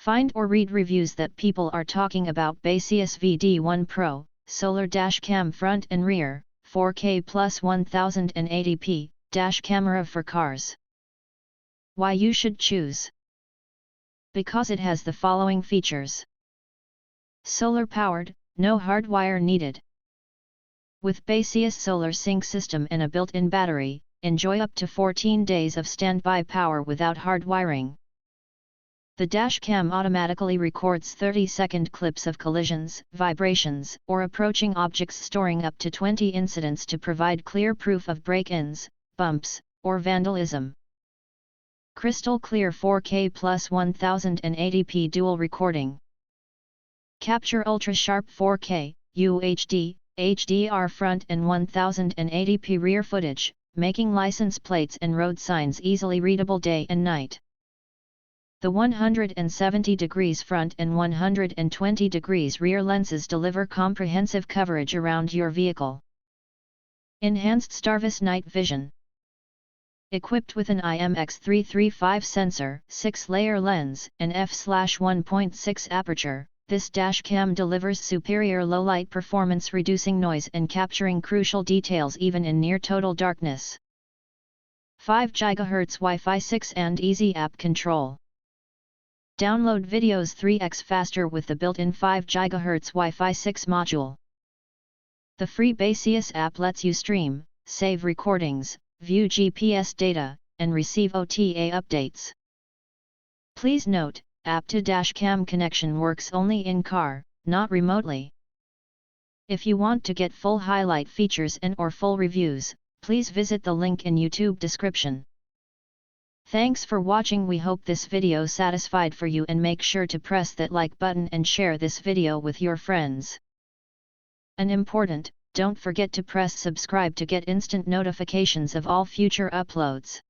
Find or read reviews that people are talking about Baseus VD1 Pro, Solar Dash Cam Front and Rear, 4K plus 1080p, Dash Camera for Cars. Why you should choose? Because it has the following features. Solar powered, no hardwire needed. With Baseus Solar Sync system and a built-in battery, enjoy up to 14 days of standby power without hardwiring. The dash cam automatically records 30-second clips of collisions, vibrations, or approaching objects, storing up to 20 incidents to provide clear proof of break-ins, bumps, or vandalism. Crystal clear 4K plus 1080p dual recording. Capture ultra-sharp 4K, UHD, HDR front and 1080p rear footage, making license plates and road signs easily readable day and night. The 170 degrees front and 120 degrees rear lenses deliver comprehensive coverage around your vehicle. Enhanced Starvis night vision. Equipped with an IMX335 sensor, 6-layer lens, and f/1.6 aperture, this dashcam delivers superior low-light performance, reducing noise and capturing crucial details even in near-total darkness. 5 GHz Wi-Fi 6 and easy app control. Download videos 3x faster with the built-in 5 GHz Wi-Fi 6 module. The free Baseus app lets you stream, save recordings, view GPS data, and receive OTA updates. Please note, app to dashcam connection works only in car, not remotely. If you want to get full highlight features and/or full reviews, please visit the link in YouTube description. Thanks for watching. We hope this video satisfied for you, and make sure to press that like button and share this video with your friends. And important, don't forget to press subscribe to get instant notifications of all future uploads.